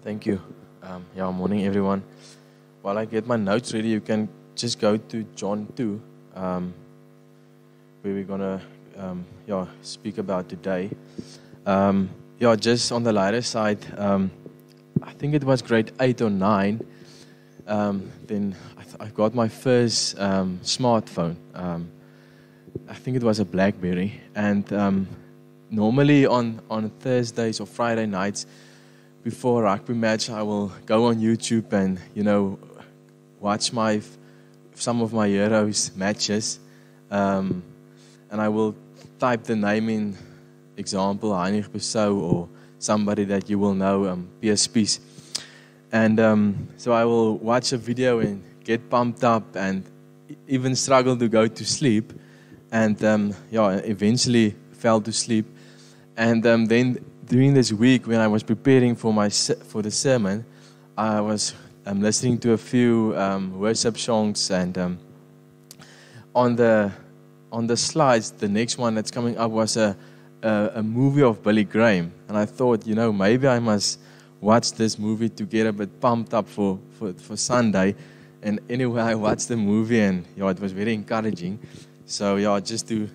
Thank you. Morning everyone. While I get my notes ready, you can just go to John 2, where we're gonna speak about today. Just on the lighter side, I think it was grade 8 or 9. Then I got my first smartphone. I think it was a BlackBerry, and normally on Thursdays or Friday nights, before a rugby match, I will go on YouTube and watch some of my heroes matches, and I will type the name in, example Heinrich Besou or somebody that you will know, PSPs, and so I will watch a video and get pumped up and even struggle to go to sleep, and eventually fell to sleep, and then. During this week, when I was preparing for the sermon, I was listening to a few worship songs, and on the slides, the next one that's coming up was a movie of Billy Graham, and I thought, maybe I must watch this movie to get a bit pumped up for Sunday. And anyway, I watched the movie, and it was very encouraging. So just to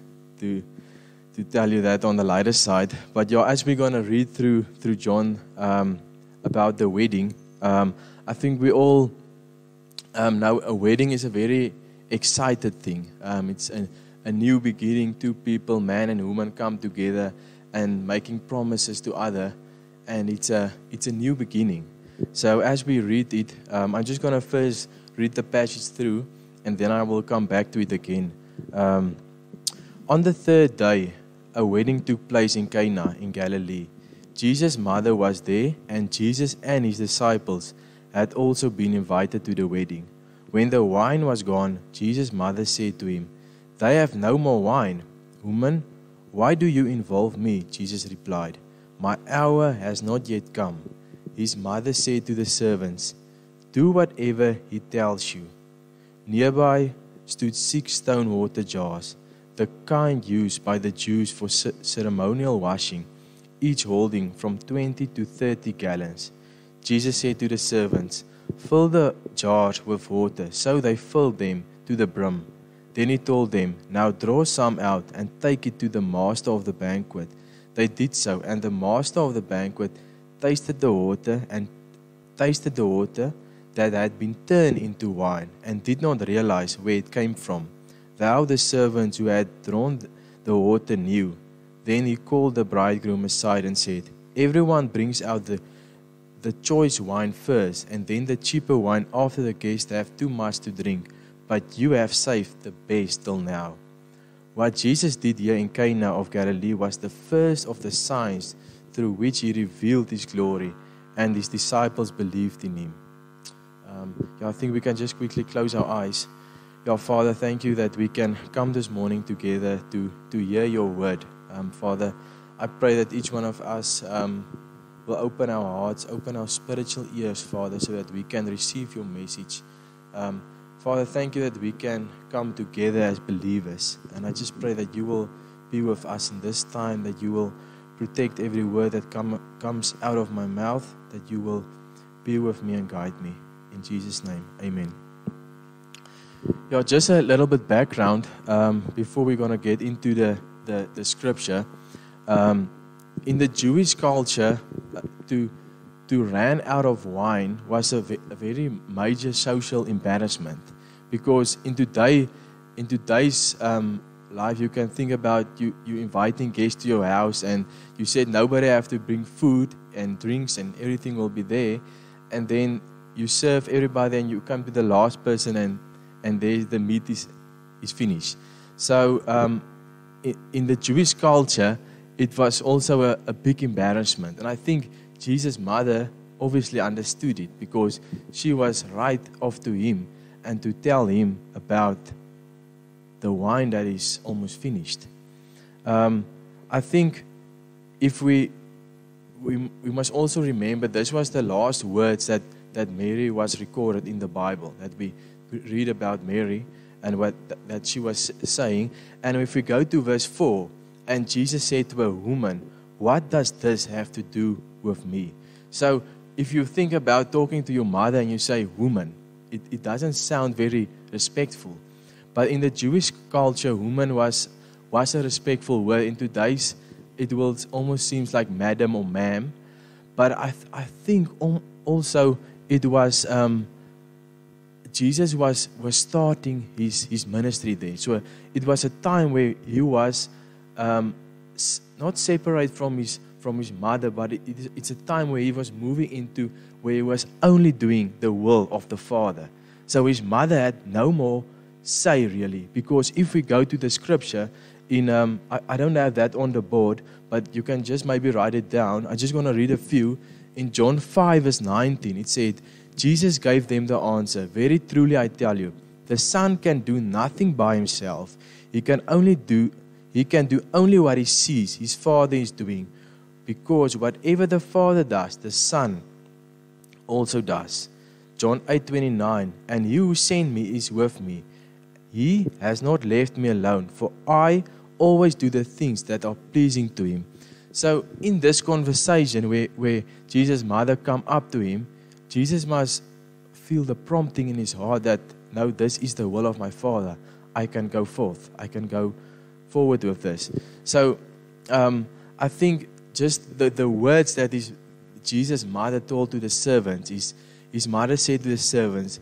tell you that on the lighter side. But as we're going to read through John about the wedding, I think we all know a wedding is a very excited thing. It's a new beginning. Two people, man and woman, come together and making promises to other, and it's a new beginning. So as we read it, I'm just going to first read the passage through, and then I will come back to it again. On the third day, a wedding took place in Cana in Galilee. Jesus' mother was there, and Jesus and his disciples had also been invited to the wedding. When the wine was gone, Jesus' mother said to him, "They have no more wine." "Woman, why do you involve me?" Jesus replied, "My hour has not yet come." His mother said to the servants, "Do whatever he tells you." Nearby stood 6 stone water jars, the kind used by the Jews for ceremonial washing, each holding from 20 to 30 gallons. Jesus said to the servants, "Fill the jars with water." So they filled them to the brim. Then he told them, "Now draw some out and take it to the master of the banquet." They did so, and the master of the banquet tasted the water that had been turned into wine, and did not realize where it came from. Thou the servants who had drawn the water knew. Then he called the bridegroom aside and said, "Everyone brings out the choice wine first, and then the cheaper wine after the guests have too much to drink. But you have saved the best till now." What Jesus did here in Cana of Galilee was the first of the signs through which he revealed his glory, and his disciples believed in him. I think we can just quickly close our eyes. Father, thank you that we can come this morning together to hear your word. Father, I pray that each one of us will open our hearts, open our spiritual ears, Father, so that we can receive your message. Father, thank you that we can come together as believers. And I just pray that you will be with us in this time, that you will protect every word that comes out of my mouth, that you will be with me and guide me. In Jesus' name, amen. Just a little bit background before we're going to get into the scripture. In the Jewish culture, to run out of wine was a very major social embarrassment, because in today's life, you can think about you inviting guests to your house, and you said nobody have to bring food and drinks and everything will be there, and then you serve everybody and you come to the last person and there the meat is finished. So in the Jewish culture, it was also a big embarrassment. And I think Jesus' mother obviously understood it, because she was right off to him and to tell him about the wine that is almost finished. I think if we must also remember this was the last words that Mary was recorded in the Bible, that we read about Mary and what that she was saying. And if we go to verse 4, and Jesus said to a woman, "What does this have to do with me?" So if you think about talking to your mother and you say woman, it doesn't sound very respectful. But in the Jewish culture, woman was a respectful word. In today's, it will almost seems like madam or ma'am. But I think also it was Jesus was starting his ministry there. So it was a time where he was not separate from his mother, but it's a time where he was moving into where he was only doing the will of the Father. So his mother had no more say really, because if we go to the scripture in I don't have that on the board, but you can just maybe write it down. I just want to read a few. In John 5 verse 19, it said, Jesus gave them the answer, very truly I tell you, the Son can do nothing by himself. He can do only what he sees his Father is doing, because whatever the Father does, the Son also does. John 8:29, and he who sent me is with me. He has not left me alone, for I always do the things that are pleasing to him. So in this conversation where Jesus' mother come up to him, Jesus must feel the prompting in his heart that, no, this is the will of my Father. I can go forth. I can go forward with this. So I think just the words that Jesus' mother told to the servants is, his mother said to the servants,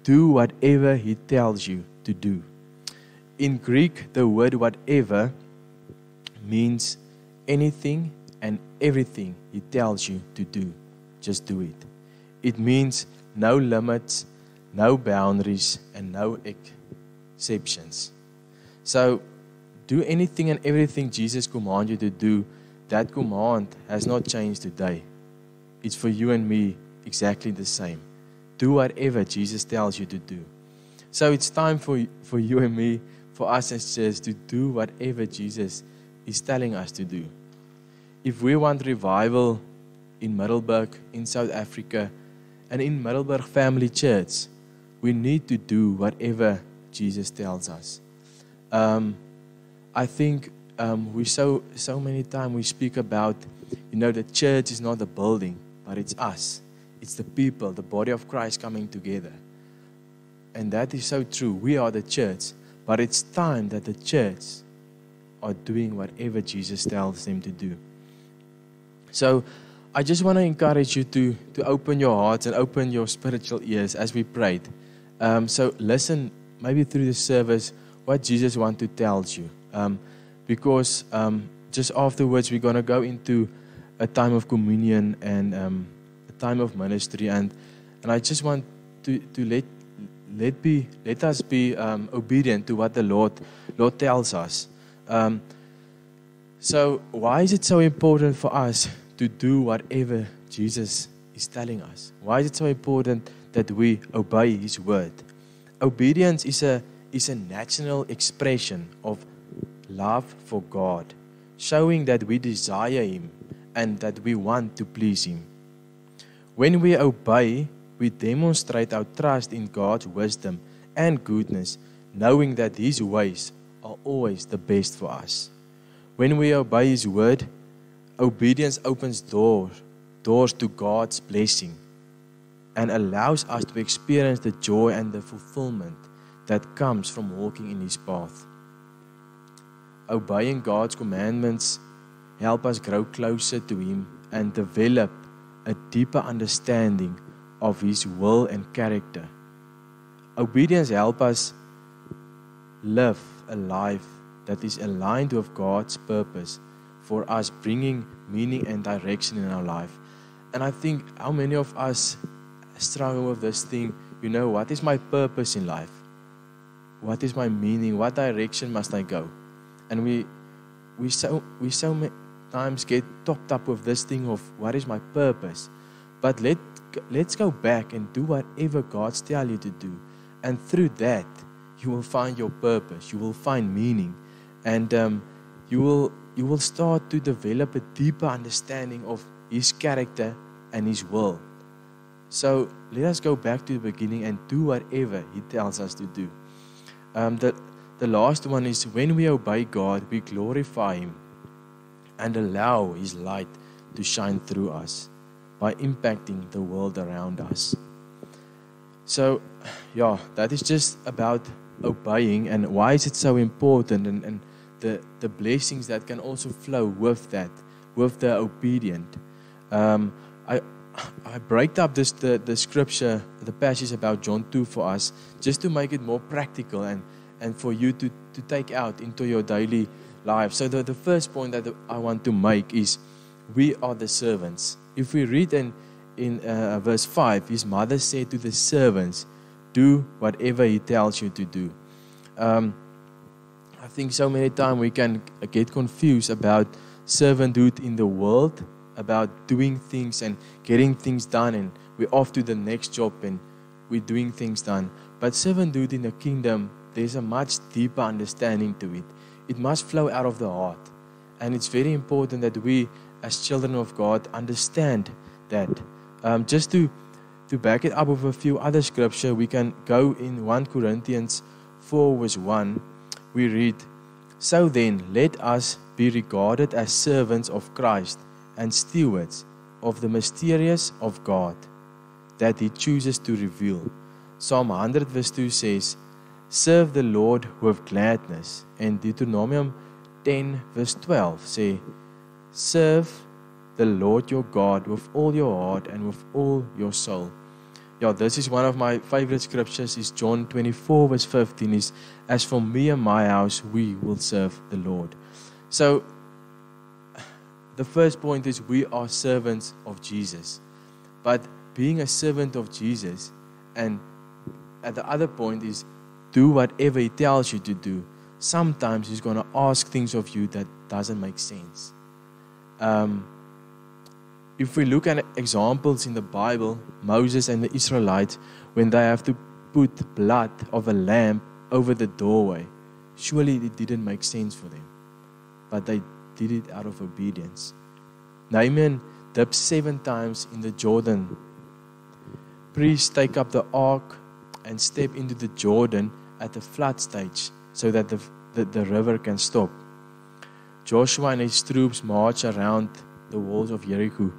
do whatever he tells you to do. In Greek, the word whatever means anything and everything he tells you to do. Just do it. It means no limits, no boundaries, and no exceptions. So, do anything and everything Jesus commands you to do. That command has not changed today. It's for you and me exactly the same. Do whatever Jesus tells you to do. So it's time for you and me, for us as church, to do whatever Jesus is telling us to do. If we want revival in Middelburg, in South Africa, and in Middelburg Family Church, we need to do whatever Jesus tells us. I think we so many times we speak about, the church is not the building, but it's us. It's the people, the body of Christ coming together. And that is so true. We are the church, but it's time that the church are doing whatever Jesus tells them to do. So I just want to encourage you to open your hearts and open your spiritual ears as we prayed. So listen, maybe through the service, what Jesus wants to tell you. Because just afterwards, we're going to go into a time of communion and a time of ministry. And I just want to let us be obedient to what the Lord tells us. So why is it so important for us to do whatever Jesus is telling us? Why is it so important that we obey His word? Obedience is a natural expression of love for God, showing that we desire Him and that we want to please Him. When we obey, we demonstrate our trust in God's wisdom and goodness, knowing that His ways are always the best for us. When we obey His word, obedience opens doors to God's blessing and allows us to experience the joy and the fulfillment that comes from walking in His path. Obeying God's commandments help us grow closer to Him and develop a deeper understanding of His will and character. Obedience helps us live a life that is aligned with God's purpose for us, bringing meaning and direction in our life. And I think how many of us struggle with this thing, what is my purpose in life? What is my meaning? What direction must I go? And we so many times get topped up with this thing of what is my purpose. But let's go back and do whatever God's telling you to do. And through that, you will find your purpose. You will find meaning. And you will start to develop a deeper understanding of His character and His will. So let us go back to the beginning and do whatever He tells us to do. The last one is when we obey God, we glorify Him and allow His light to shine through us. by impacting the world around us. So, yeah, that is just about obeying, and why is it so important, and the blessings that can also flow with that, with the obedient. I break up the scripture, the passage about John 2 for us, just to make it more practical and for you to take out into your daily life. So the first point that I want to make is we are the servants. If we read in verse 5, his mother said to the servants, do whatever he tells you to do. I think so many times we can get confused about servanthood in the world, about doing things and getting things done, and we're off to the next job and we're doing things done. But servanthood in the kingdom, there's a much deeper understanding to it. It must flow out of the heart. And it's very important that we, as children of God, understand that. Just to back it up with a few other scripture, we can go in 1 Corinthians 4 verse 1. We read, so then, let us be regarded as servants of Christ and stewards of the mysterious of God that he chooses to reveal. Psalm 100 verse 2 says, serve the Lord with gladness. And Deuteronomy 10 verse 12 say, serve the Lord your God with all your heart and with all your soul. Yeah, this is one of my favorite scriptures, is John 24 verse 15 is, as for me and my house, we will serve the Lord. So, the first point is we are servants of Jesus. But being a servant of Jesus, and at the other point is do whatever he tells you to do. Sometimes he's going to ask things of you that doesn't make sense. If we look at examples in the Bible, Moses and the Israelites, when they have to put blood of a lamb over the doorway, surely it didn't make sense for them. But they did it out of obedience. Naaman dipped 7 times in the Jordan. Priests take up the ark and step into the Jordan at the flood stage so that the river can stop. Joshua and his troops march around the walls of Jericho,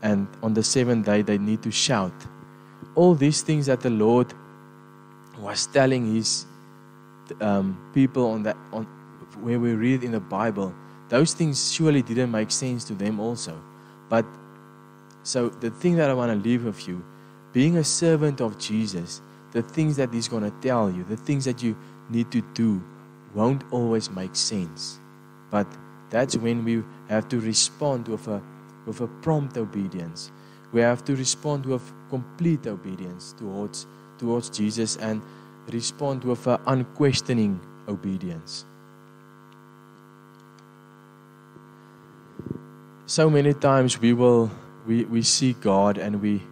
and on the 7th day they need to shout. All these things that the Lord was telling his people on where we read in the Bible, those things surely didn't make sense to them also. But so the thing that I want to leave with you, being a servant of Jesus, the things that he's going to tell you, the things that you need to do, won't always make sense. But that's when we have to respond with a prompt obedience. We have to respond with complete obedience towards Jesus, and respond with an unquestioning obedience. So many times we seek God, and we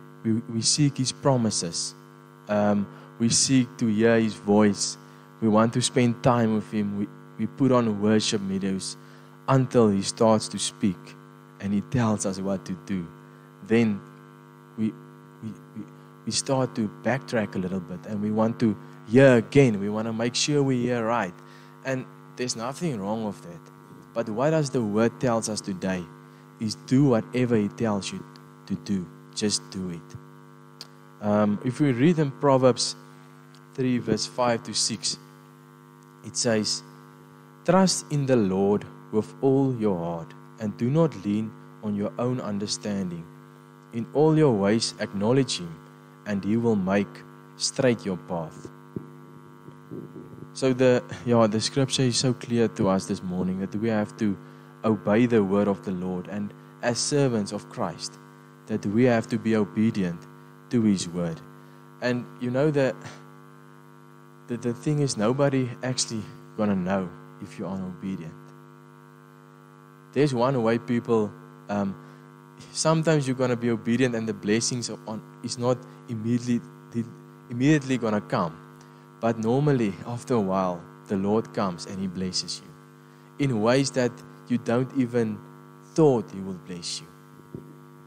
seek his promises. We seek to hear his voice. We want to spend time with him. We put on worship videos until he starts to speak and he tells us what to do. Then we start to backtrack a little bit, and we want to hear again. We want to make sure we hear right. And there's nothing wrong with that. But what does the word tells us today is do whatever he tells you to do. Just do it. If we read in Proverbs 3 verse 5 to 6, it says, trust in the Lord with all your heart, and do not lean on your own understanding. In all your ways acknowledge him, and he will make straight your path. So the scripture is so clear to us this morning that we have to obey the word of the Lord, and as servants of Christ, that we have to be obedient to his word. And you know that the thing is, nobody actually gonna know if you're unobedient. There's one way people, sometimes you're gonna be obedient and the blessings is not immediately gonna come. But normally, after a while, the Lord comes and he blesses you in ways that you don't even thought he will bless you.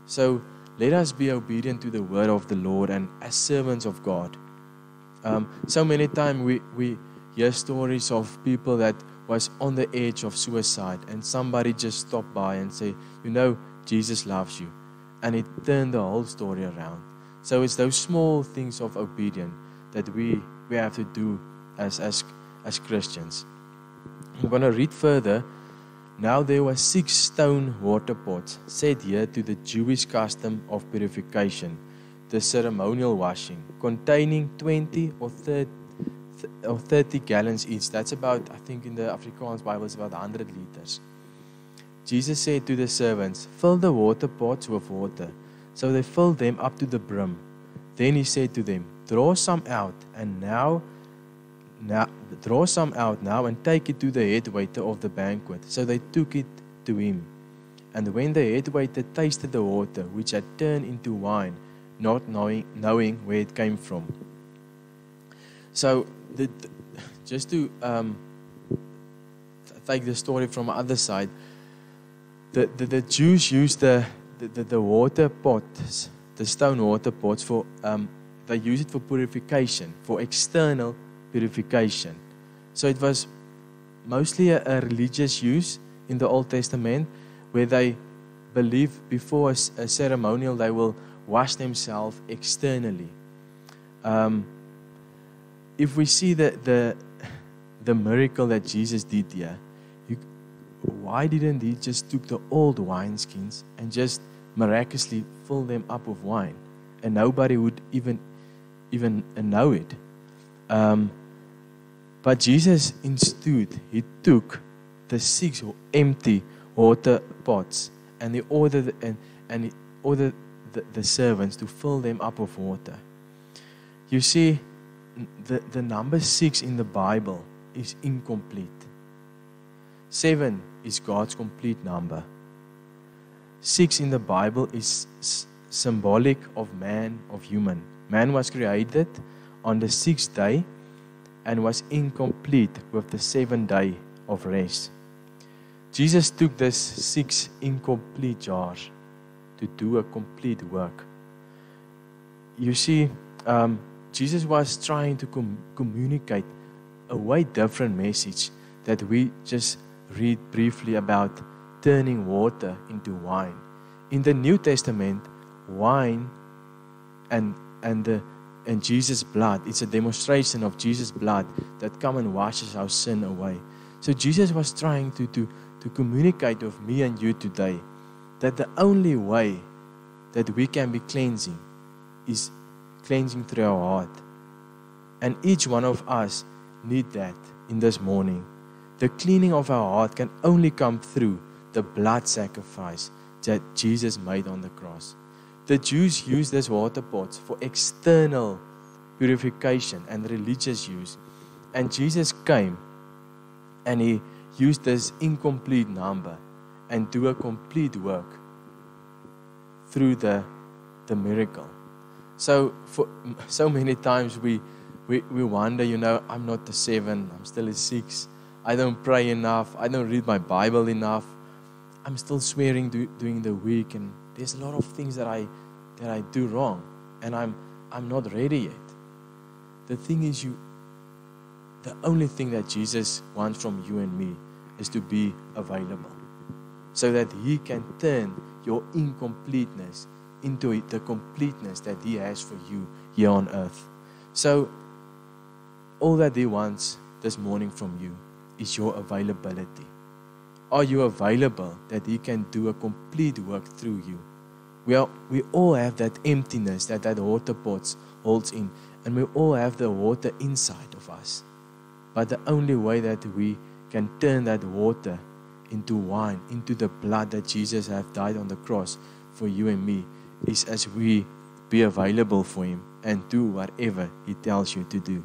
So let us be obedient to the word of the Lord, and as servants of God. So many times we hear stories of people that was on the edge of suicide, and somebody just stopped by and say, Jesus loves you. and it turned the whole story around. So it's those small things of obedience that we have to do as Christians. I'm going to read further. Now there were 6 stone water pots set here to the Jewish custom of purification, the ceremonial washing, containing 20 or 30 gallons each. That's about, I think in the Afrikaans Bible, it's about 100 liters. Jesus said to the servants, "Fill the water pots with water." So they filled them up to the brim. Then he said to them, "Draw some out now and take it to the head waiter of the banquet." So they took it to him. And when the head waiter tasted the water, which had turned into wine, not knowing where it came from. So just to take the story from the other side, the Jews used the water pots, the stone water pots, for they use it for purification, for external purification. So it was mostly a religious use in the Old Testament, where they believe before a ceremonial they will wash themselves externally. If we see the miracle that Jesus did here, why didn't he just took the old wineskins and just miraculously fill them up with wine, and nobody would even know it? But Jesus instead, he took the 6 empty water pots and he ordered the servants to fill them up with water. You see, the number 6 in the Bible is incomplete. 7 is God's complete number. 6 in the Bible is symbolic of man, of human. Man was created on the 6th day and was incomplete with the 7th day of rest. Jesus took this 6 incomplete jars to do a complete work. You see, Jesus was trying to communicate a way different message that we just read briefly about turning water into wine. In the New Testament, wine and Jesus' blood, it's a demonstration of Jesus' blood that come and washes our sin away. So Jesus was trying to communicate with me and you today that the only way that we can be cleansing is cleansing through our heart. And each one of us need that in this morning. The cleaning of our heart can only come through the blood sacrifice that Jesus made on the cross. The Jews used these water pots for external purification and religious use. And Jesus came and he used this incomplete number and do a complete work through the miracle. So for so many times we wonder, I'm not the 7, I'm still a 6. I don't pray enough, I don't read my Bible enough. I'm still swearing during the week, and there's a lot of things that I do wrong, and I'm not ready yet. The thing is, the only thing that Jesus wants from you and me is to be available, so that He can turn your incompleteness into the completeness that He has for you here on earth. So all that He wants this morning from you is your availability. Are you available that He can do a complete work through you? We all have that emptiness that water pot holds in, and we all have the water inside of us. But the only way that we can turn that water into wine, into the blood that Jesus has died on the cross for you and me, is as we be available for Him and do whatever He tells you to do.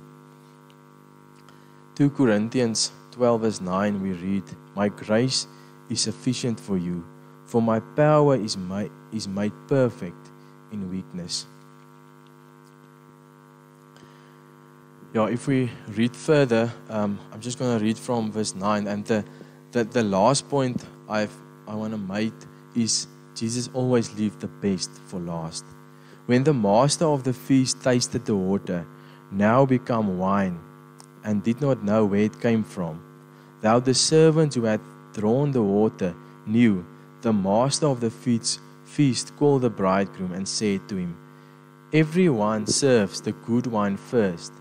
2 Corinthians 12 verse 9 we read, "My grace is sufficient for you, for my power is made perfect in weakness." If we read further, I'm just going to read from verse 9, and the last point I want to make is Jesus always leaves the best for last. When the master of the feast tasted the water, now become wine, and did not know where it came from, though the servant who had drawn the water knew, the master of the feast feast called the bridegroom and said to him, Everyone serves the good wine first,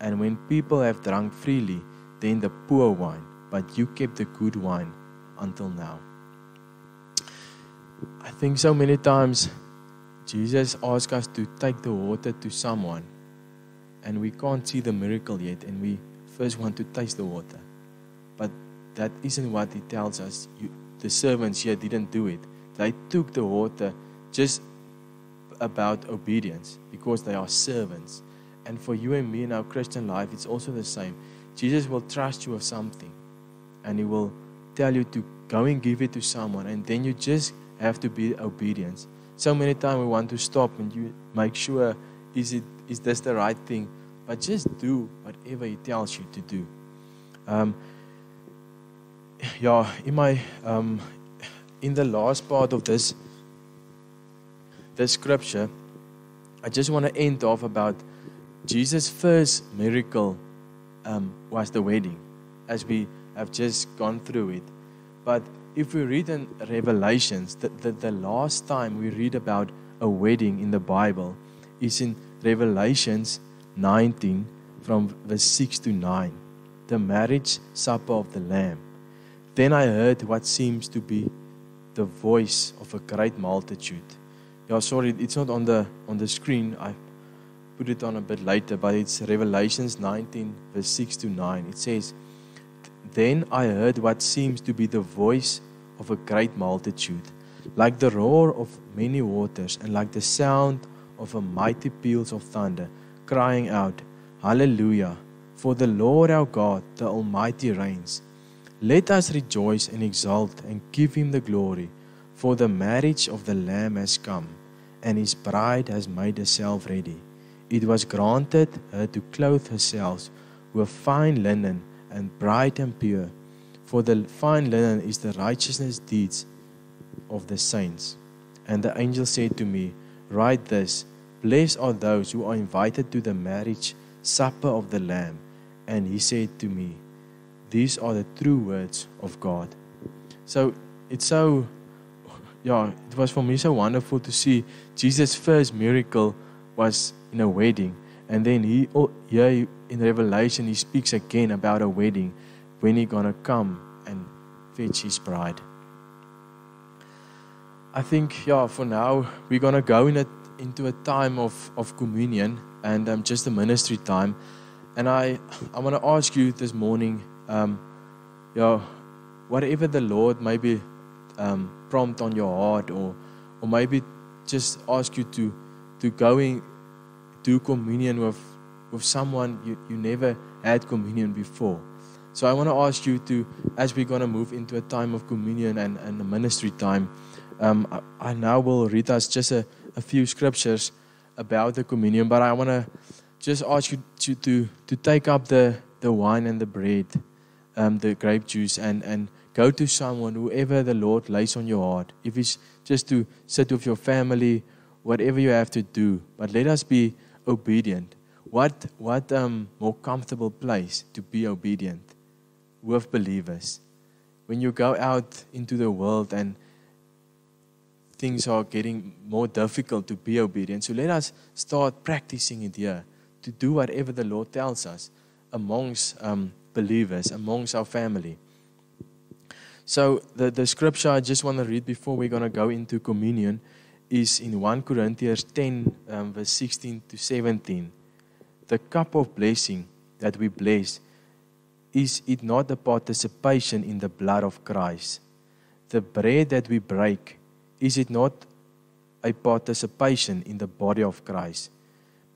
and when people have drunk freely, then the poor wine, but you kept the good wine until now. I think so many times Jesus asks us to take the water to someone, and we can't see the miracle yet, and we first want to taste the water. But that isn't what he tells us. The servants here didn't do it. They took the water just about obedience because they are servants. And for you and me in our Christian life, it's also the same. Jesus will trust you with something, and he will tell you to go and give it to someone, and then you just have to be obedient. So many times we want to stop and you make sure, is this the right thing? But just do whatever he tells you to do. In the last part of this scripture, I just want to end off about Jesus' first miracle was the wedding, as we have just gone through it. But if we read in Revelations, the last time we read about a wedding in the Bible is in Revelations 19 from verse 6 to 9, the marriage supper of the Lamb. Then I heard what seems to be the voice of a great multitude. Sorry, it's not on the screen. I put it on a bit later, but it's Revelations 19 verse 6 to 9. It says, Then I heard what seems to be the voice of a great multitude, like the roar of many waters, and like the sound of a mighty peals of thunder, crying out, Hallelujah, for the Lord our God, the Almighty reigns. Let us rejoice and exult and give him the glory, for the marriage of the Lamb has come, and his bride has made herself ready. It was granted her to clothe herself with fine linen and bright and pure, for the fine linen is the righteousness deeds of the saints. And the angel said to me, Write this, Blessed are those who are invited to the marriage supper of the Lamb. And he said to me, These are the true words of God. So it was for me so wonderful to see Jesus' first miracle was in a wedding. And then here in Revelation, he speaks again about a wedding when he's going to come and fetch his bride. I think, for now, we're going to go into a time of communion and just a ministry time. And I want to ask you this morning, whatever the Lord maybe prompt on your heart, or maybe just ask you to go and do communion with someone you never had communion before. So I want to ask you to, as we're going to move into a time of communion and a ministry time, I now will read us just a few scriptures about the communion, but I want to just ask you to take up the wine and the bread, the grape juice, and go to someone, whoever the Lord lays on your heart. If it's just to sit with your family, whatever you have to do, but let us be obedient. What more comfortable place to be obedient with believers? When you go out into the world and things are getting more difficult to be obedient. So let us start practicing it here, to do whatever the Lord tells us amongst believers, amongst our family. So the scripture I just want to read before we're going to go into communion is in 1 Corinthians 10, verse 16 to 17. The cup of blessing that we bless, is it not a participation in the blood of Christ? The bread that we break, is it not a participation in the body of Christ?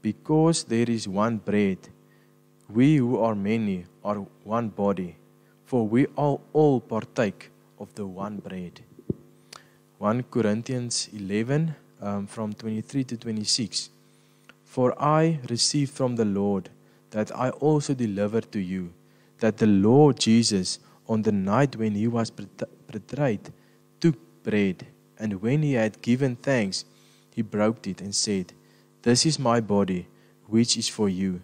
Because there is one bread, we who are many are one body, for we all partake of the one bread. 1 Corinthians 11, from 23 to 26. For I received from the Lord that I also delivered to you, that the Lord Jesus, on the night when he was betrayed, took bread, and when he had given thanks, he broke it and said, This is my body, which is for you.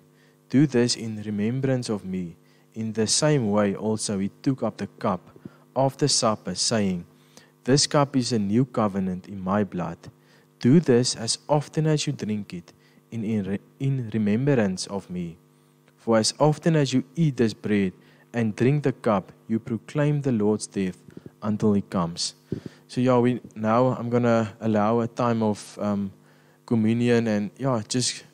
Do this in remembrance of me. In the same way also he took up the cup after supper, saying, This cup is a new covenant in my blood. Do this as often as you drink it in remembrance of me. For as often as you eat this bread and drink the cup, you proclaim the Lord's death until he comes. So I'm going to allow a time of communion, and just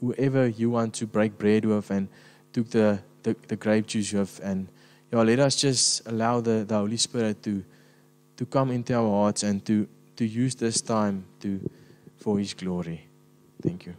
whoever you want to break bread with and took the grape juice with, and let us just allow the Holy Spirit to come into our hearts and to use this time for his glory. Thank you.